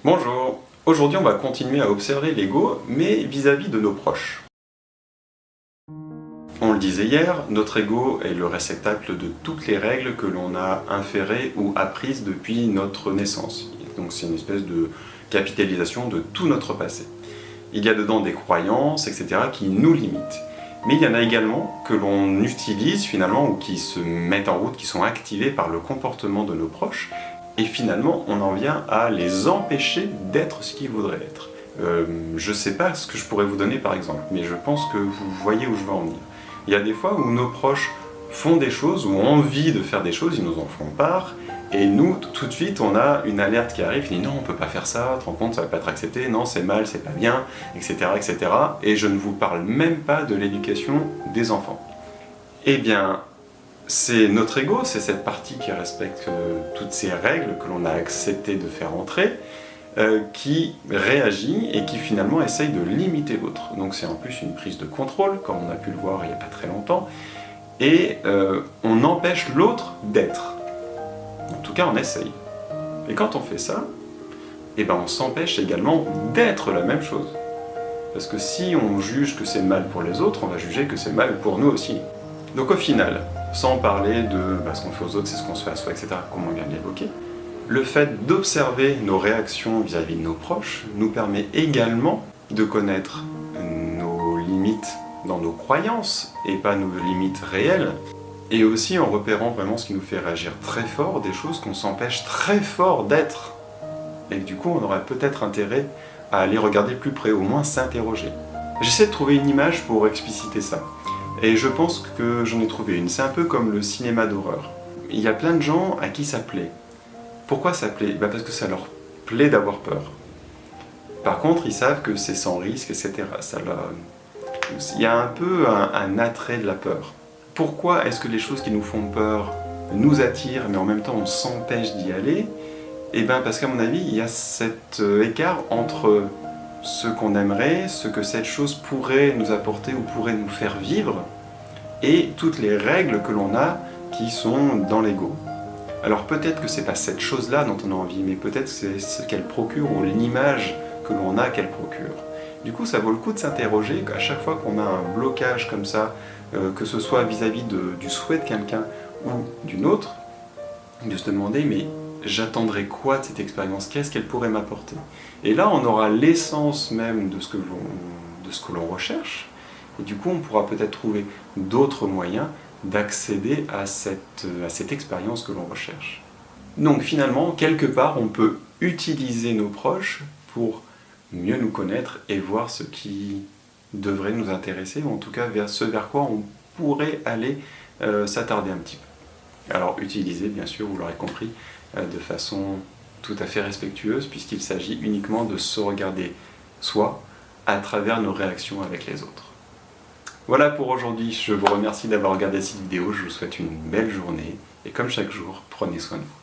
Bonjour, aujourd'hui on va continuer à observer l'ego, mais vis-à-vis de nos proches. On le disait hier, notre ego est le réceptacle de toutes les règles que l'on a inférées ou apprises depuis notre naissance. Donc c'est une espèce de capitalisation de tout notre passé. Il y a dedans des croyances, etc. qui nous limitent. Mais il y en a également que l'on utilise finalement ou qui se mettent en route, qui sont activés par le comportement de nos proches. Et finalement, on en vient à les empêcher d'être ce qu'ils voudraient être. Je ne sais pas ce que je pourrais vous donner par exemple, mais je pense que vous voyez où je veux en venir. Il y a des fois où nos proches font des choses, ou ont envie de faire des choses, ils nous en font part, et nous, tout de suite, on a une alerte qui arrive, qui dit non, on ne peut pas faire ça, tu te rends compte, ça ne va pas être accepté, non, c'est mal, c'est pas bien, etc., etc. Et je ne vous parle même pas de l'éducation des enfants. Eh bien, c'est notre ego, c'est cette partie qui respecte toutes ces règles que l'on a accepté de faire entrer, qui réagit et qui finalement essaye de limiter l'autre. Donc c'est en plus une prise de contrôle, comme on a pu le voir il n'y a pas très longtemps, et on empêche l'autre d'être. En tout cas, on essaye. Et quand on fait ça, eh ben on s'empêche également d'être la même chose. Parce que si on juge que c'est mal pour les autres, on va juger que c'est mal pour nous aussi. Donc au final, sans parler de ce qu'on fait aux autres, c'est ce qu'on se fait à soi, etc., comme on vient de l'évoquer, le fait d'observer nos réactions vis-à-vis de nos proches nous permet également de connaître nos limites dans nos croyances et pas nos limites réelles, et aussi en repérant vraiment ce qui nous fait réagir très fort, des choses qu'on s'empêche très fort d'être. Et du coup, on aurait peut-être intérêt à aller regarder plus près, au moins s'interroger. J'essaie de trouver une image pour expliciter ça. Et je pense que j'en ai trouvé une. C'est un peu comme le cinéma d'horreur. Il y a plein de gens à qui ça plaît. Pourquoi ça plaît? Parce que ça leur plaît d'avoir peur. Par contre, ils savent que c'est sans risque, etc. Il y a un peu un attrait de la peur. Pourquoi est-ce que les choses qui nous font peur nous attirent, mais en même temps on s'empêche d'y aller? Eh bien parce qu'à mon avis, il y a cet écart entre ce qu'on aimerait, ce que cette chose pourrait nous apporter ou pourrait nous faire vivre, et toutes les règles que l'on a qui sont dans l'ego. Alors peut-être que c'est pas cette chose-là dont on a envie, mais peut-être que c'est ce qu'elle procure ou l'image que l'on a qu'elle procure. Du coup, ça vaut le coup de s'interroger à chaque fois qu'on a un blocage comme ça, que ce soit vis-à-vis du souhait de quelqu'un ou d'une autre, de se demander mais j'attendrai quoi de cette expérience? Qu'est-ce qu'elle pourrait m'apporter? Et là, on aura l'essence même de ce que l'on recherche, et du coup, on pourra peut-être trouver d'autres moyens d'accéder à cette expérience que l'on recherche. Donc finalement, quelque part, on peut utiliser nos proches pour mieux nous connaître et voir ce qui devrait nous intéresser, ou en tout cas ce vers quoi on pourrait aller s'attarder un petit peu. Alors utiliser, bien sûr, vous l'aurez compris, de façon tout à fait respectueuse, puisqu'il s'agit uniquement de se regarder soi à travers nos réactions avec les autres. Voilà pour aujourd'hui, je vous remercie d'avoir regardé cette vidéo, je vous souhaite une belle journée, et comme chaque jour, prenez soin de vous.